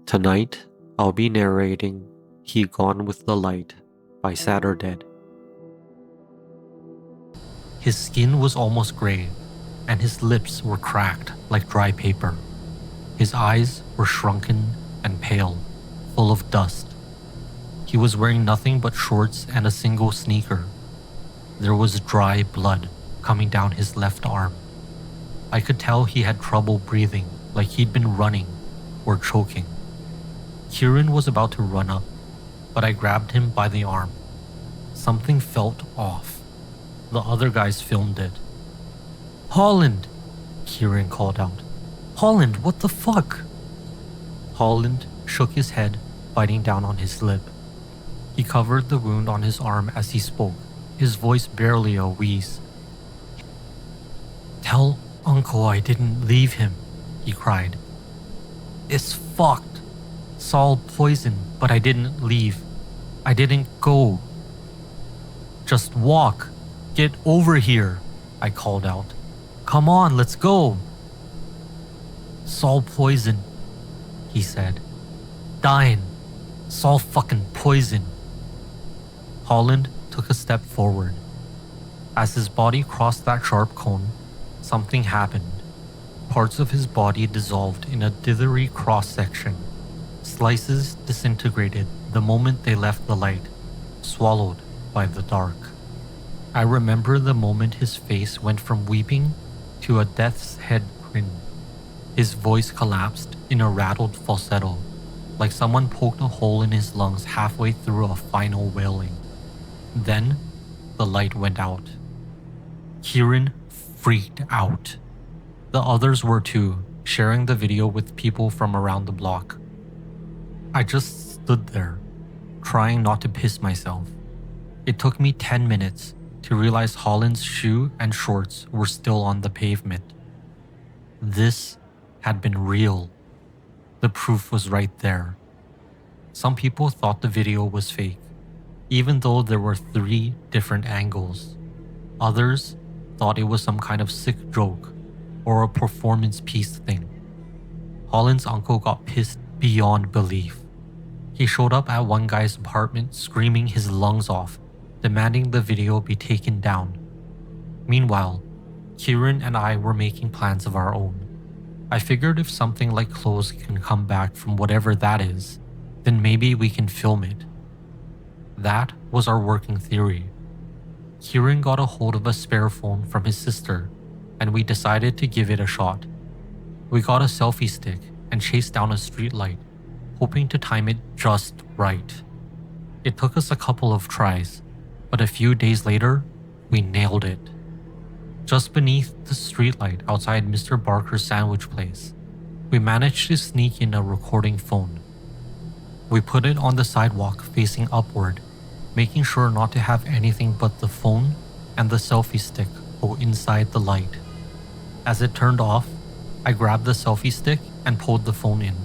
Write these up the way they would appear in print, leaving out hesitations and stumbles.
Tonight, I'll be narrating He Gone with the Light by Saturdead. His skin was almost gray, and his lips were cracked like dry paper. His eyes were shrunken and pale, full of dust. He was wearing nothing but shorts and a single sneaker. There was dry blood coming down his left arm. I could tell he had trouble breathing, like he'd been running or choking. Kieran was about to run up, but I grabbed him by the arm. Something felt off. The other guys filmed it. "Holland!" Kieran called out. "Holland, what the fuck?" Holland shook his head, biting down on his lip. He covered the wound on his arm as he spoke, his voice barely a wheeze. "Tell Uncle I didn't leave him," he cried. "It's fucked. Saul poisoned, but I didn't leave. I didn't go. Just walk. Get over here," I called out. "Come on, let's go." "Saul poison," he said. "Dying. Saul fucking poison." Holland took a step forward. As his body crossed that sharp cone, something happened. Parts of his body dissolved in a dithery cross-section. Slices disintegrated the moment they left the light, swallowed by the dark. I remember the moment his face went from weeping to a death's head grin. His voice collapsed in a rattled falsetto, like someone poked a hole in his lungs halfway through a final wailing. Then, the light went out. Kieran freaked out. The others were too, sharing the video with people from around the block. I just stood there, trying not to piss myself. It took me 10 minutes to realize Holland's shoe and shorts were still on the pavement. This had been real. The proof was right there. Some people thought the video was fake, even though there were 3 different angles. Others thought it was some kind of sick joke or a performance piece thing. Holland's uncle got pissed beyond belief. He showed up at one guy's apartment screaming his lungs off, demanding the video be taken down. Meanwhile, Kieran and I were making plans of our own. I figured if something like clothes can come back from whatever that is, then maybe we can film it. That was our working theory. Kieran got a hold of a spare phone from his sister, and we decided to give it a shot. We got a selfie stick and chased down a streetlight, hoping to time it just right. It took us a couple of tries, but a few days later, we nailed it. Just beneath the streetlight outside Mr. Barker's sandwich place, we managed to sneak in a recording phone. We put it on the sidewalk facing upward, making sure not to have anything but the phone and the selfie stick go inside the light. As it turned off, I grabbed the selfie stick and pulled the phone in.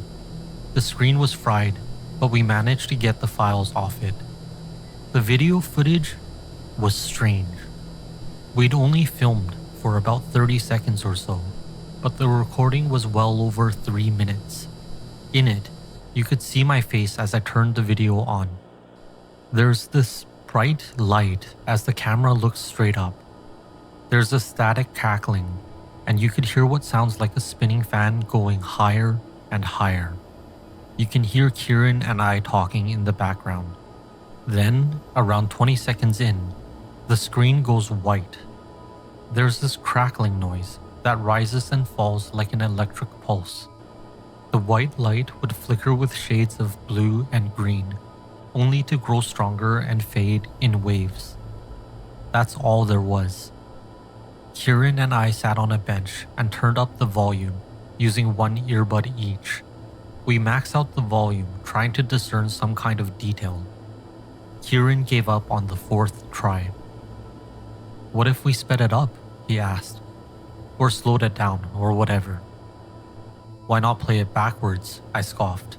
The screen was fried, but we managed to get the files off it. The video footage was strange. We'd only filmed for about 30 seconds or so, but the recording was well over 3 minutes. In it, you could see my face as I turned the video on. There's this bright light as the camera looks straight up. There's a static cackling, and you could hear what sounds like a spinning fan going higher and higher. You can hear Kieran and I talking in the background. Then, around 20 seconds in, the screen goes white. There's this crackling noise that rises and falls like an electric pulse. The white light would flicker with shades of blue and green, only to grow stronger and fade in waves. That's all there was. Kieran and I sat on a bench and turned up the volume, using one earbud each. We maxed out the volume, trying to discern some kind of detail. Kieran gave up on the 4th try. "What if we sped it up?" he asked. "Or slowed it down, or whatever." "Why not play it backwards?" I scoffed.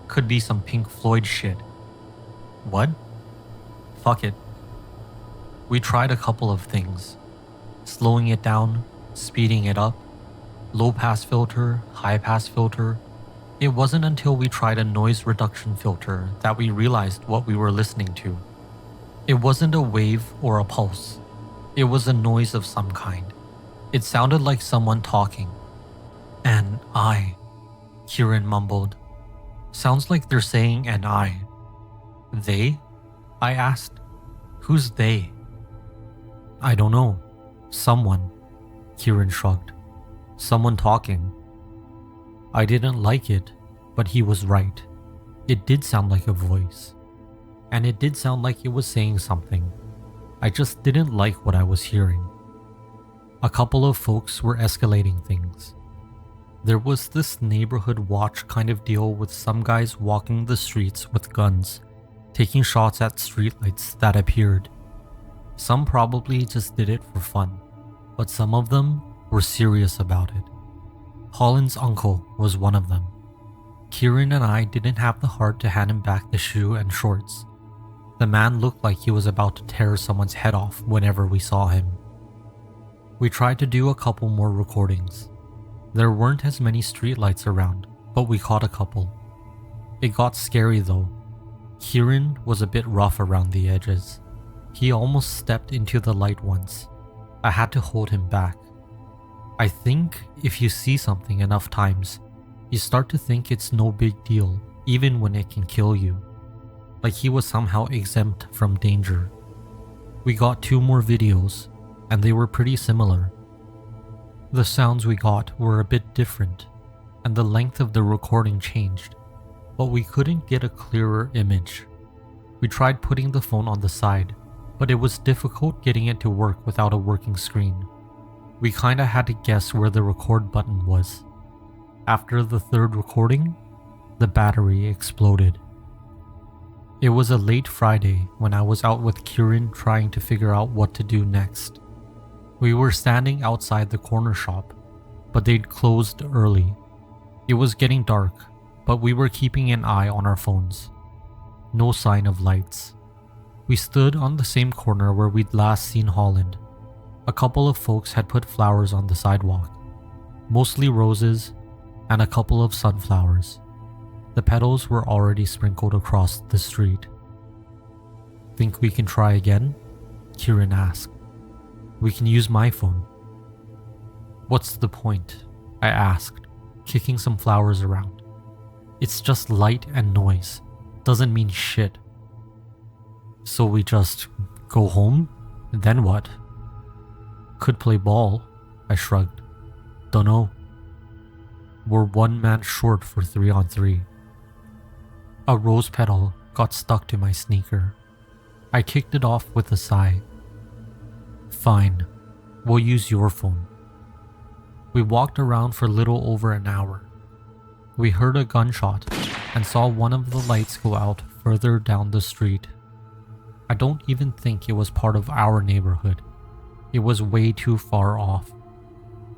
"Could be some Pink Floyd shit." "What?" "Fuck it." We tried a couple of things. Slowing it down, speeding it up, low pass filter, high pass filter. It wasn't until we tried a noise reduction filter that we realized what we were listening to. It wasn't a wave or a pulse. It was a noise of some kind. It sounded like someone talking. "And I," Kieran mumbled. "Sounds like they're saying 'and I.'" "They?" I asked. "Who's they?" "I don't know. Someone," Kieran shrugged. "Someone talking." I didn't like it, but he was right. It did sound like a voice. And it did sound like it was saying something. I just didn't like what I was hearing. A couple of folks were escalating things. There was this neighborhood watch kind of deal with some guys walking the streets with guns, taking shots at streetlights that appeared. Some probably just did it for fun, but some of them were serious about it. Holland's uncle was one of them. Kieran and I didn't have the heart to hand him back the shoe and shorts. The man looked like he was about to tear someone's head off whenever we saw him. We tried to do a couple more recordings. There weren't as many streetlights around, but we caught a couple. It got scary though. Kieran was a bit rough around the edges. He almost stepped into the light once. I had to hold him back. I think if you see something enough times, you start to think it's no big deal, even when it can kill you. Like he was somehow exempt from danger. We got 2 more videos, and they were pretty similar. The sounds we got were a bit different, and the length of the recording changed, but we couldn't get a clearer image. We tried putting the phone on the side, but it was difficult getting it to work without a working screen. We kinda had to guess where the record button was. After the 3rd recording, the battery exploded. It was a late Friday when I was out with Kieran trying to figure out what to do next. We were standing outside the corner shop, but they'd closed early. It was getting dark, but we were keeping an eye on our phones. No sign of lights. We stood on the same corner where we'd last seen Holland. A couple of folks had put flowers on the sidewalk, mostly roses and a couple of sunflowers. The petals were already sprinkled across the street. "Think we can try again?" Kieran asked. "We can use my phone." "What's the point?" I asked, kicking some flowers around. "It's just light and noise. Doesn't mean shit." "So we just go home? Then what?" "Could play ball," I shrugged. "Dunno. We're 1 man short for 3-on-3. A rose petal got stuck to my sneaker. I kicked it off with a sigh. "Fine, we'll use your phone." We walked around for a little over an hour. We heard a gunshot and saw one of the lights go out further down the street. I don't even think it was part of our neighborhood. It was way too far off.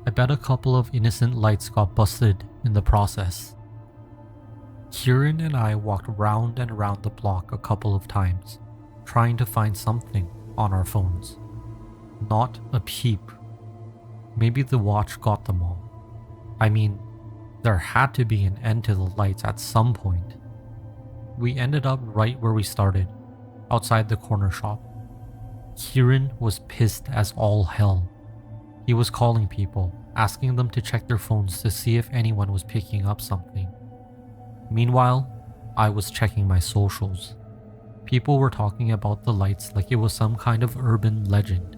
I bet a couple of innocent lights got busted in the process. Kieran and I walked round and around the block a couple of times, trying to find something on our phones. Not a peep. Maybe the watch got them all. I mean, there had to be an end to the lights at some point. We ended up right where we started, outside the corner shop. Kieran was pissed as all hell. He was calling people, asking them to check their phones to see if anyone was picking up something. Meanwhile, I was checking my socials. People were talking about the lights like it was some kind of urban legend.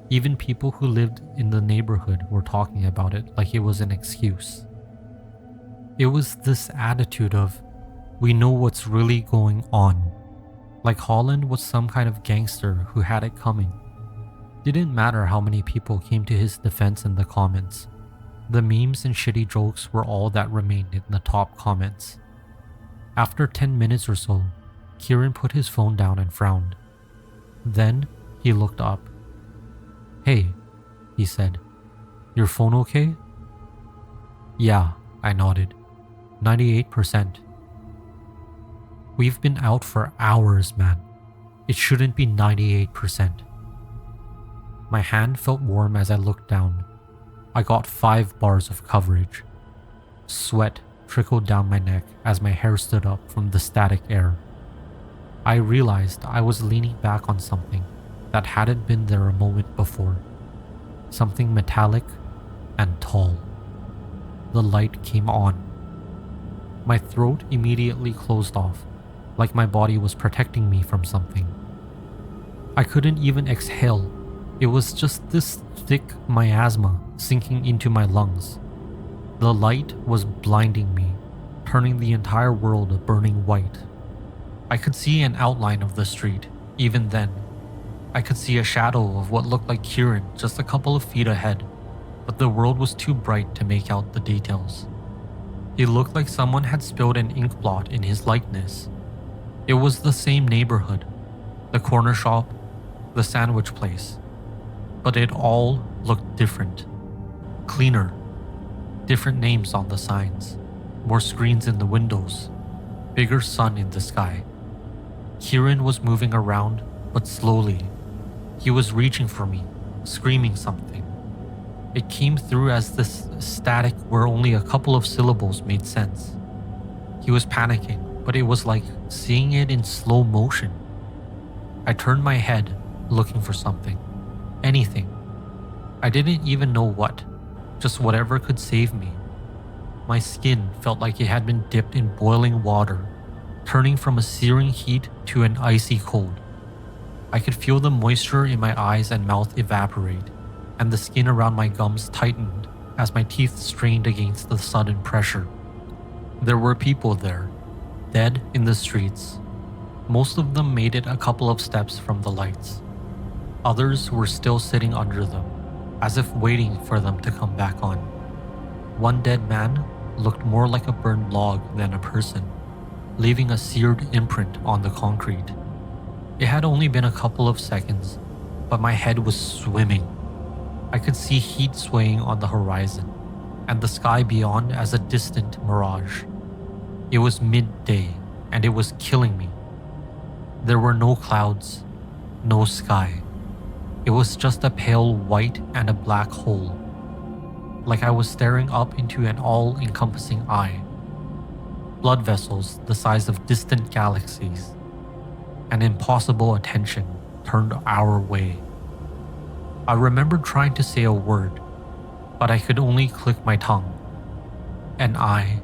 Even people who lived in the neighborhood were talking about it like it was an excuse. It was this attitude of, we know what's really going on. Like Holland was some kind of gangster who had it coming. Didn't matter how many people came to his defense in the comments. The memes and shitty jokes were all that remained in the top comments. After 10 minutes or so, Kieran put his phone down and frowned. Then he looked up. "Hey," he said, "your phone okay?" "Yeah," I nodded. 98%. "We've been out for hours, man. It shouldn't be 98%. My hand felt warm as I looked down. I got 5 bars of coverage. Sweat trickled down my neck as my hair stood up from the static air. I realized I was leaning back on something that hadn't been there a moment before. Something metallic and tall. The light came on. My throat immediately closed off, like my body was protecting me from something. I couldn't even exhale. It was just this thick miasma sinking into my lungs. The light was blinding me, turning the entire world a burning white. I could see an outline of the street, even then. I could see a shadow of what looked like Kieran just a couple of feet ahead, but the world was too bright to make out the details. It looked like someone had spilled an ink blot in his likeness. It was the same neighborhood, the corner shop, the sandwich place, but it all looked different. Cleaner, different names on the signs, more screens in the windows, bigger sun in the sky. Kieran was moving around, but slowly. He was reaching for me, screaming something. It came through as this static where only a couple of syllables made sense. He was panicking, but it was like seeing it in slow motion. I turned my head, looking for something. Anything. I didn't even know what, just whatever could save me. My skin felt like it had been dipped in boiling water, turning from a searing heat to an icy cold. I could feel the moisture in my eyes and mouth evaporate, and the skin around my gums tightened as my teeth strained against the sudden pressure. There were people there, dead in the streets. Most of them made it a couple of steps from the lights. Others were still sitting under them, as if waiting for them to come back on. One dead man looked more like a burned log than a person, leaving a seared imprint on the concrete. It had only been a couple of seconds, but my head was swimming. I could see heat swaying on the horizon, and the sky beyond as a distant mirage. It was midday, and it was killing me. There were no clouds, no sky. It was just a pale white and a black hole, like I was staring up into an all-encompassing eye. Blood vessels the size of distant galaxies. An impossible attention turned our way. I remembered trying to say a word, but I could only click my tongue. An eye,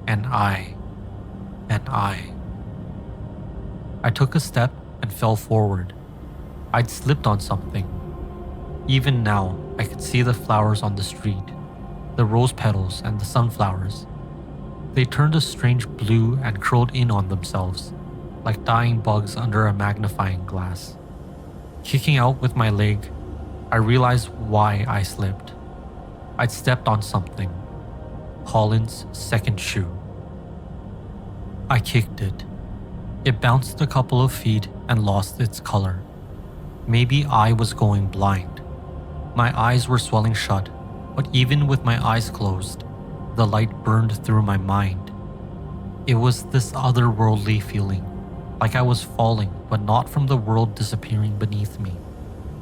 an eye, an eye. I took a step and fell forward. I'd slipped on something. Even now, I could see the flowers on the street, the rose petals and the sunflowers. They turned a strange blue and curled in on themselves, like dying bugs under a magnifying glass. Kicking out with my leg, I realized why I slipped. I'd stepped on something. Holland's second shoe. I kicked it. It bounced a couple of feet and lost its color. Maybe I was going blind. My eyes were swelling shut, but even with my eyes closed, the light burned through my mind. It was this otherworldly feeling, like I was falling, but not from the world disappearing beneath me.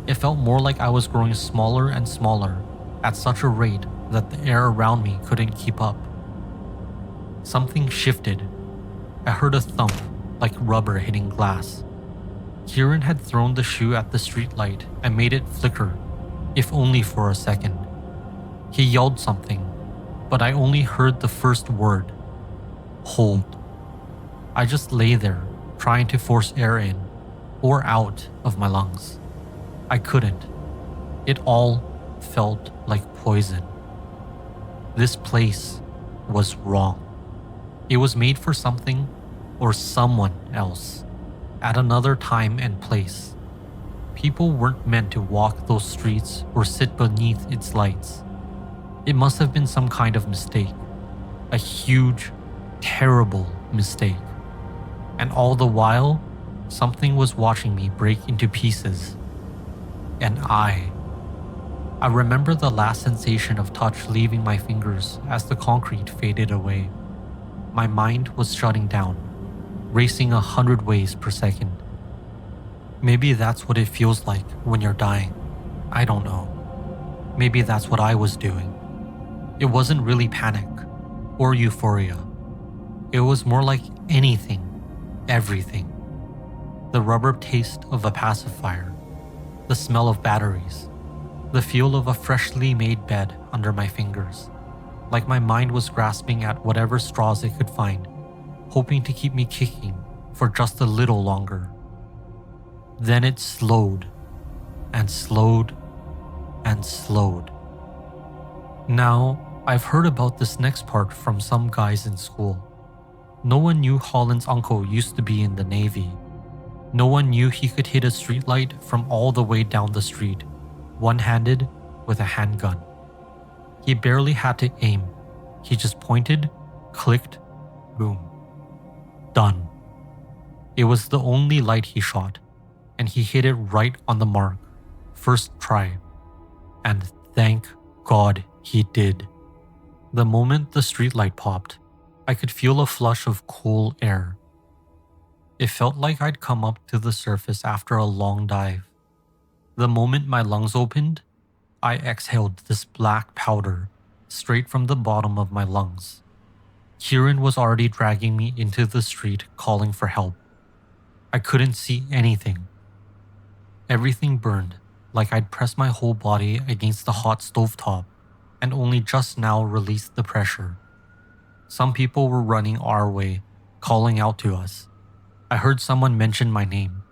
It felt more like I was growing smaller and smaller at such a rate that the air around me couldn't keep up. Something shifted. I heard a thump, like rubber hitting glass. Kieran had thrown the shoe at the streetlight and made it flicker, if only for a second. He yelled something, but I only heard the first word. Hold. I just lay there, trying to force air in or out of my lungs. I couldn't. It all felt like poison. This place was wrong. It was made for something or someone else, at another time and place. People weren't meant to walk those streets or sit beneath its lights. It must have been some kind of mistake. A huge, terrible mistake. And all the while, something was watching me break into pieces. And I remember the last sensation of touch leaving my fingers as the concrete faded away. My mind was shutting down, racing 100 ways per second. Maybe that's what it feels like when you're dying. I don't know. Maybe that's what I was doing. It wasn't really panic. or euphoria. It was more like anything, everything. The rubber taste of a pacifier, the smell of batteries, the feel of a freshly made bed under my fingers, like my mind was grasping at whatever straws it could find, hoping to keep me kicking for just a little longer. Then it slowed, and slowed, and slowed. Now, I've heard about this next part from some guys in school. No one knew Holland's uncle used to be in the Navy. No one knew he could hit a streetlight from all the way down the street, one-handed with a handgun. He barely had to aim. He just pointed, clicked, boom. Done. It was the only light he shot, and he hit it right on the mark, first try. And thank God he did. The moment the streetlight popped, I could feel a flush of cool air. It felt like I'd come up to the surface after a long dive. The moment my lungs opened, I exhaled this black powder straight from the bottom of my lungs. Kieran was already dragging me into the street, calling for help. I couldn't see anything. Everything burned, like I'd pressed my whole body against the hot stovetop and only just now released the pressure. Some people were running our way, calling out to us. I heard someone mention my name.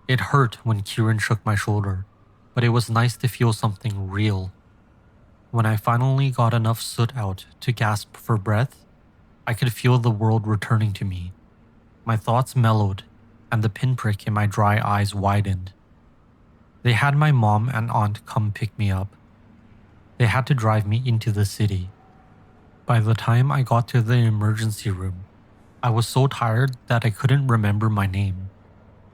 It hurt when Kieran shook my shoulder, but it was nice to feel something real. When I finally got enough soot out to gasp for breath, I could feel the world returning to me. My thoughts mellowed, and the pinprick in my dry eyes widened. They had my mom and aunt come pick me up. They had to drive me into the city. By the time I got to the emergency room, I was so tired that I couldn't remember my name.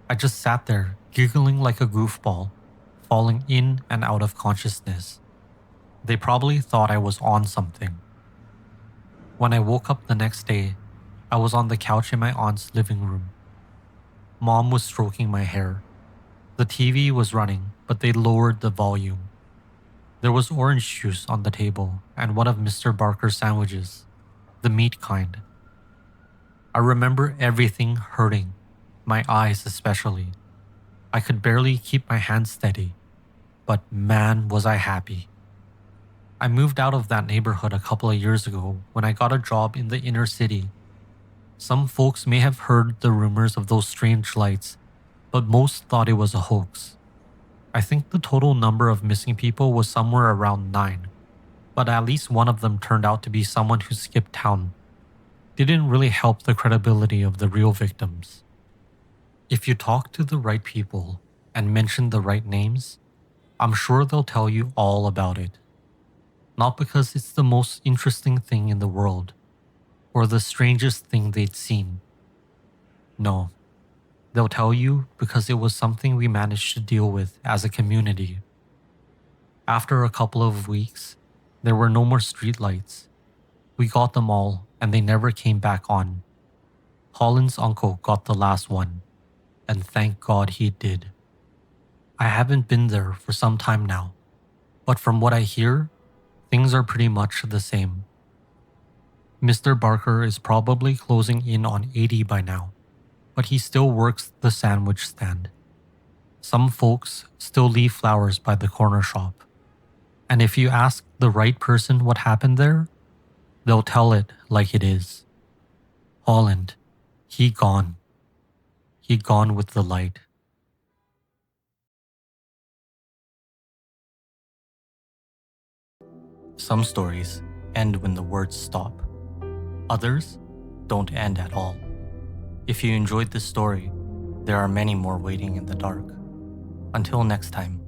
I just sat there, giggling like a goofball, falling in and out of consciousness. They probably thought I was on something. When I woke up the next day, I was on the couch in my aunt's living room. Mom was stroking my hair. The TV was running, but they lowered the volume. There was orange juice on the table and one of Mr. Barker's sandwiches, the meat kind. I remember everything hurting, my eyes especially. I could barely keep my hands steady, but man was I happy. I moved out of that neighborhood a couple of years ago when I got a job in the inner city. Some folks may have heard the rumors of those strange lights, but most thought it was a hoax. I think the total number of missing people was somewhere around 9, but at least one of them turned out to be someone who skipped town. Didn't really help the credibility of the real victims. If you talk to the right people and mention the right names, I'm sure they'll tell you all about it. Not because it's the most interesting thing in the world, or the strangest thing they'd seen. No. They'll tell you because it was something we managed to deal with as a community. After a couple of weeks, there were no more streetlights. We got them all and they never came back on. Holland's uncle got the last one, and thank God he did. I haven't been there for some time now, but from what I hear, things are pretty much the same. Mr. Barker is probably closing in on 80 by now, but he still works the sandwich stand. Some folks still leave flowers by the corner shop. And if you ask the right person what happened there, they'll tell it like it is. Holland, he gone. He gone with the light. Some stories end when the words stop. Others don't end at all. If you enjoyed this story, there are many more waiting in the dark. Until next time.